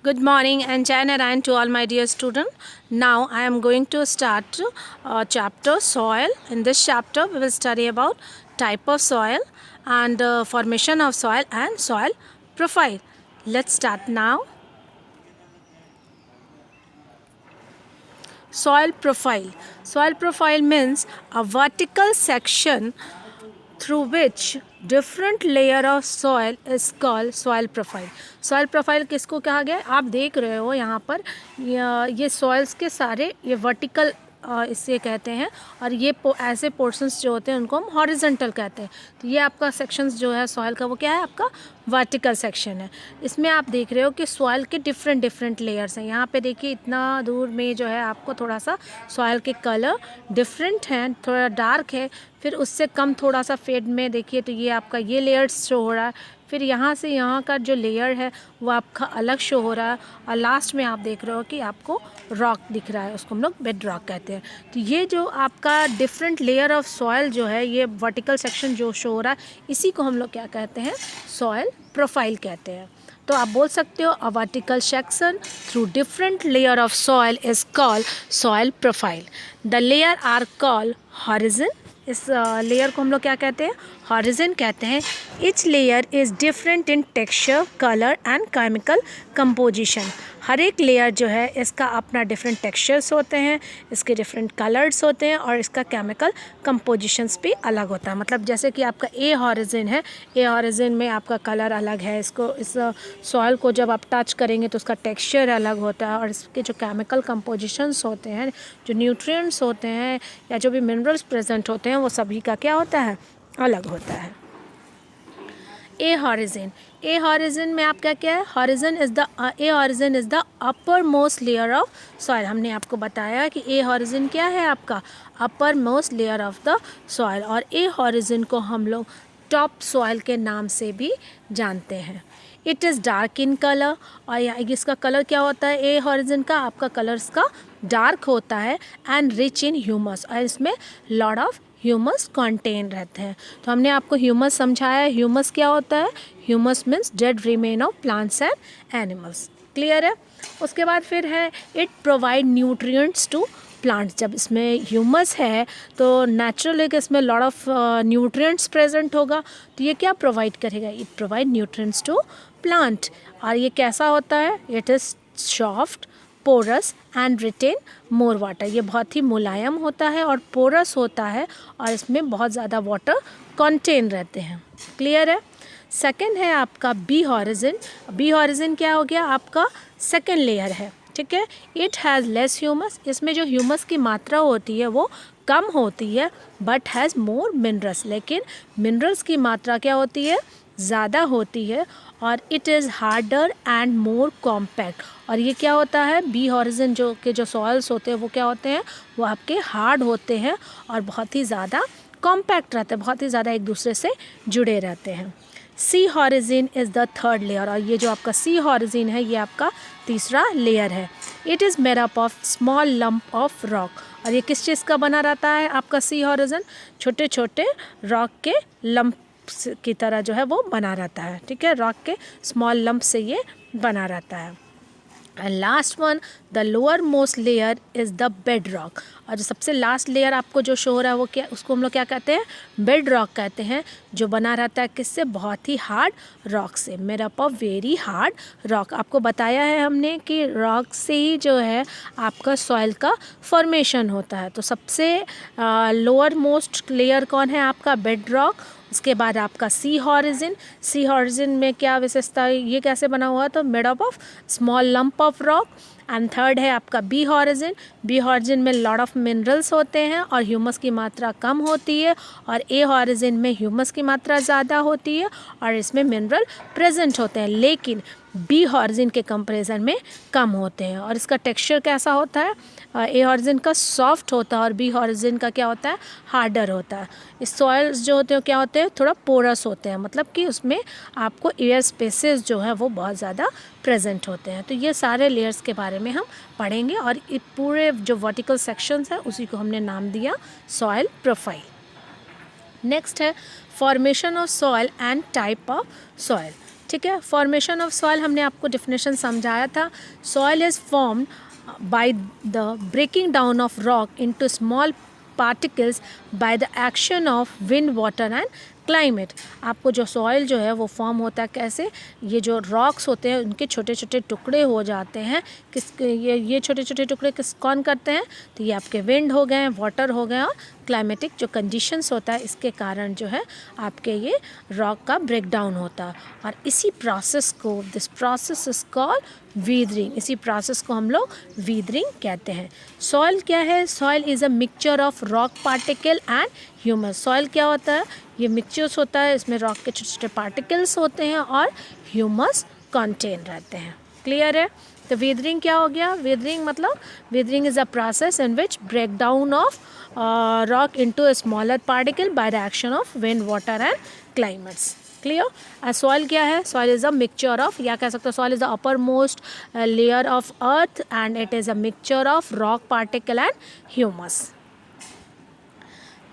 Good morning and Jai Narayan to all my dear students. Now I am going to start chapter soil. In this chapter we will study about type of soil and formation of soil and soil profile. Let's start now. Soil profile. Soil profile means a vertical section through which different layer of soil is called soil profile. soil profile किसको कहा गया है? आप देख रहे हो यहाँ पर ये soils के सारे ये vertical इसे कहते हैं और ये ऐसे पोर्शंस जो होते हैं उनको हम हॉरिजॉन्टल कहते हैं. तो ये आपका सेक्शंस जो है सॉइल का वो क्या है? आपका वर्टिकल सेक्शन है. इसमें आप देख रहे हो कि सॉइल के डिफरेंट लेयर्स हैं. यहाँ पे देखिए इतना दूर में जो है आपको थोड़ा सा सॉइल के कलर डिफरेंट हैं, थोड़ा डार्क है. फिर उससे कम थोड़ा सा फेड में देखिए तो ये आपका ये लेयर्स शो हो रहा है. फिर यहाँ से यहाँ का जो लेयर है वो आपका अलग शो हो रहा है और लास्ट में आप देख रहे हो कि आपको रॉक दिख रहा है, उसको हम लोग बेड रॉक कहते हैं. तो ये जो आपका डिफरेंट लेयर ऑफ सॉइल जो है ये वर्टिकल सेक्शन जो शो हो रहा है इसी को हम लोग क्या कहते हैं? सॉइल प्रोफाइल कहते हैं. तो आप बोल सकते हो a vertical section through different layer of soil is called soil profile. The layer are called horizon. इस लेयर को हम लोग क्या कहते हैं? हॉरिजन कहते हैं. Each layer is different in texture, colour and chemical composition. हर एक लेयर जो है इसका अपना डिफरेंट टेक्सचर्स होते हैं, इसके डिफरेंट कलर्स होते हैं और इसका केमिकल कंपोजिशंस भी अलग होता है. मतलब जैसे कि आपका ए हॉरिजन है, ए हॉरिजन में आपका कलर अलग है, इसको इस सॉइल को जब आप टच करेंगे तो उसका टेक्सचर अलग होता है और इसके जो केमिकल कंपोजिशंस होते हैं, जो न्यूट्रिएंट्स होते हैं या जो भी मिनरल्स प्रेजेंट होते हैं वो सभी का क्या होता है? अलग होता है. ए हॉरिजन. ए हॉरिजन में आपका क्या है? Horizon is the A horizon is the upper most layer of soil. हमने आपको बताया कि ए हॉरिजन क्या है? आपका अपर most layer of the soil. और ए हॉरिजन को हम लोग टॉप सॉइल के नाम से भी जानते हैं. It is dark in colour. और इसका कलर क्या होता है? ए हॉरिजन का आपका कलर्स का डार्क होता है एंड रिच इन ह्यूमस. और इसमें लॉट ऑफ ह्यूमस कंटेन रहते हैं. तो हमने आपको ह्यूमस समझाया. ह्यूमस क्या होता है? Humus means dead remain of plants and animals. Clear है? उसके बाद फिर है it provide nutrients to plants. जब इसमें ह्यूमस है तो नेचुरली कि इसमें लॉट ऑफ न्यूट्रिएंट्स प्रेजेंट होगा. तो ये क्या प्रोवाइड करेगा? It provide nutrients to plant. और ये कैसा होता है? It is soft, porous and retain more water. ये बहुत ही मुलायम होता है और पोरस होता है और इसमें बहुत ज़्यादा वाटर कंटेन रहते हैं. क्लियर है? सेकंड है आपका बी हॉरिजन. बी हॉरिजन क्या हो गया? आपका सेकंड लेयर है. ठीक है. It has less humus. इसमें जो ह्यूमस की मात्रा होती है वो कम होती है बट हैज़ मोर मिनरल्स. लेकिन मिनरल्स की मात्रा क्या होती है? ज़्यादा होती है. और it is harder and more compact. और ये क्या होता है? बी हॉरिजन जो के जो सॉइल्स होते हैं वो क्या होते हैं? वो आपके हार्ड होते हैं और बहुत ही ज़्यादा कॉम्पैक्ट रहते हैं, बहुत ही ज़्यादा एक दूसरे से जुड़े रहते हैं. C horizon is the third layer. और ये जो आपका सी हॉरिजन है ये आपका तीसरा लेयर है. It is made up of small lump of rock. और ये किस चीज़ का बना रहता है आपका सी हॉरिजन? छोटे छोटे रॉक के लंप की तरह जो है वो बना रहता है. ठीक है. रॉक के स्मॉल लंप से ये बना रहता है. And last one the lower most layer is the bed rock. और जो सबसे लास्ट लेयर आपको जो शो हो रहा है वो क्या? उसको हम लोग क्या कहते हैं? बेड रॉक कहते हैं. जो बना रहता है किससे? बहुत ही हार्ड रॉक से. Made up of very hard rock. आपको बताया है हमने कि रॉक से ही जो है आपका सॉइल का फॉर्मेशन होता है. तो सबसे लोअर मोस्ट लेयर कौन है? आपका बेड रॉक. उसके बाद आपका सी हॉरिजन. सी हॉरिजन में क्या विशेषता है? ये कैसे बना हुआ है? तो made up of small lump of rock. And third है आपका बी हॉरिजन. बी हॉरिजन में लॉट ऑफ मिनरल्स होते हैं और ह्यूमस की मात्रा कम होती है. और ए हॉरिजन में ह्यूमस की मात्रा ज़्यादा होती है और इसमें मिनरल प्रेजेंट होते हैं लेकिन बी हॉरिजन के कंपैरिजन में कम होते हैं. और इसका टेक्सचर कैसा होता है? ए हॉरिजन का सॉफ्ट होता है और बी हॉरिजन का क्या होता है? हार्डर होता है. इस सॉइल्स जो होते हैं क्या होते हैं? थोड़ा पोरस होते हैं. मतलब कि उसमें आपको एयर स्पेसेस जो है वो बहुत ज़्यादा प्रेजेंट होते हैं. तो ये सारे लेयर्स के बारे में हम पढ़ेंगे और ये पूरे जो वर्टिकल सेक्शंस है उसी को हमने नाम दिया सॉइल प्रोफाइल. नेक्स्ट है formation of soil and type of soil. ठीक है। फॉर्मेशन ऑफ सॉइल हमने आपको डिफिनेशन समझाया था। Soil is formed by the breaking down of rock into small particles by the action of wind, water and climate. आपको जो soil जो है वो फॉर्म होता है कैसे, ये जो रॉक्स होते हैं उनके छोटे छोटे टुकड़े हो जाते हैं। ये छोटे छोटे टुकड़े कौन करते हैं, तो ये आपके विंड हो गए, वाटर हो गए और क्लाइमेटिक जो कंडीशंस होता है इसके कारण जो है आपके ये रॉक का ब्रेक डाउन होता है। और इसी प्रोसेस को, this process is called weathering, इसी प्रोसेस को हम लोग वीदरिंग कहते हैं। सॉइल क्या है, soil is a mixture of rock particle and humus. Soil क्या होता है, ये मिक्सचर्स होता है, इसमें रॉक के छोटे छोटे पार्टिकल्स होते हैं और ह्यूमस कंटेन रहते हैं। क्लियर है। तो वीदरिंग क्या हो गया, वीदरिंग मतलब weathering is a process in which break down of rock into a smaller particle by the action of wind, water and climates. Clear. Soil क्या है, soil is a mixture of, या कह सकते हो soil is the upper most layer of earth and it is a mixture of rock particle and humus.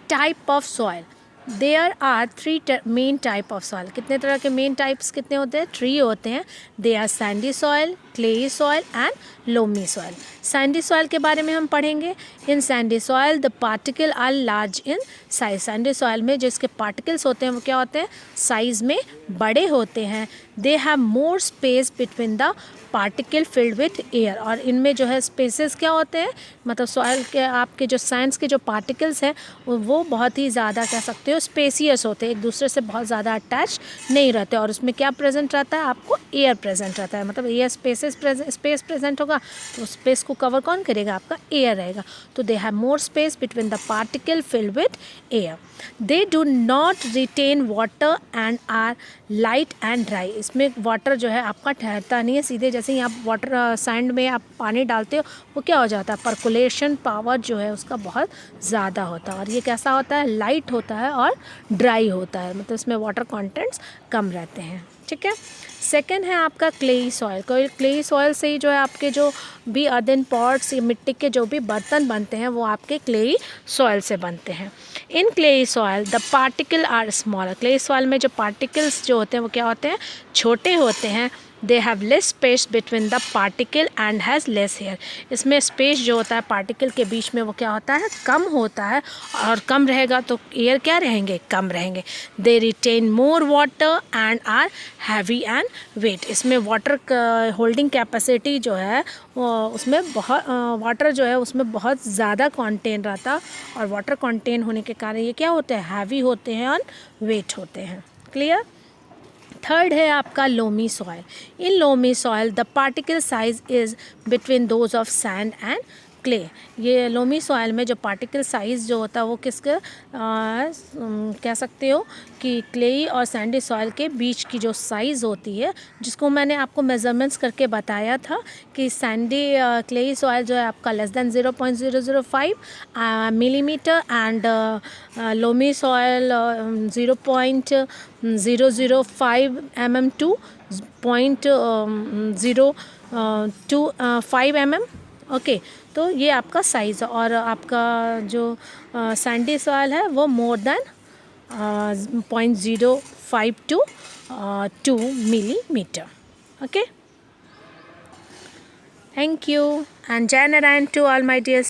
Type of soil, there are 3 main type of soil. कितने तरह के main types कितने होते हैं, 3 होते हैं। They are sandy soil, clayey soil and loamy soil. Sandy soil के बारे में हम पढ़ेंगे। In sandy soil the particle are large in size. Sandy soil में जो इसके पार्टिकल्स होते हैं वो क्या होते हैं, साइज में बड़े होते हैं। They have more space between the particle filled with air. और इनमें जो है स्पेसेस क्या होते हैं, मतलब सॉइल के आपके जो साइंस के जो पार्टिकल्स हैं वो बहुत ही ज़्यादा कह सकते हो स्पेसियस होते हैं, एक दूसरे से बहुत ज़्यादा अटैच नहीं रहते। और उसमें क्या प्रेजेंट रहता है, आपको एयर प्रेजेंट रहता है। मतलब एयर स्पेस प्रेजेंट होगा तो स्पेस को कवर कौन करेगा, आपका एयर रहेगा। तो they have more space between the particle filled with air. They do not retain water and are light and dry. इसमें वाटर जो है आपका ठहरता नहीं है, सीधे जैसे ही आप वाटर सैंड में आप पानी डालते हो वो क्या हो जाता है, पर्कुलेशन पावर जो है उसका बहुत ज़्यादा होता है। और ये कैसा होता है, लाइट होता है और ड्राई होता है, मतलब इसमें वाटर कंटेंट्स कम रहते हैं। ठीक है। सेकंड है आपका क्लेई सॉइल। क्लेई सॉइल से ही जो है आपके जो भी अर्दन पॉट्स या मिट्टी के जो भी बर्तन बनते हैं वो आपके क्लेई सॉइल से बनते हैं। In clay soil the particle are smaller. Clay soil में जो पार्टिकल्स जो होते हैं वो क्या होते हैं, छोटे होते हैं। They have less space between the particle and has less air. इसमें स्पेस जो होता है पार्टिकल के बीच में वो क्या होता है, कम होता है। और कम रहेगा तो एयर क्या रहेंगे, कम रहेंगे। They retain more water and are heavy and wet. इसमें वाटर होल्डिंग कैपेसिटी जो है उसमें बहुत वाटर जो है उसमें बहुत ज़्यादा कंटेन रहता। और वाटर कंटेन होने के कारण ये क्या होते हैं, हैवी होते हैं और वेट होते हैं। क्लियर। थर्ड है आपका loamy soil. In loamy soil the particle size is between those of sand and clay. ये लोमी सॉइल में जो पार्टिकल साइज़ जो होता है वो किसके कह सकते हो कि क्लेई और सैंडी सॉइल के बीच की जो साइज़ होती है, जिसको मैंने आपको मेजरमेंट्स करके बताया था कि सैंडी क्लेई सॉइल जो है आपका less than 0.005 millimetre and loamy soil 0.005 mm to 0.025 mm। Okay, तो ये आपका साइज़। और आपका जो सैंडी सॉइल है वो more than 0.05 to 2 millimeter। Okay, thank you and जय Narayan to all my dear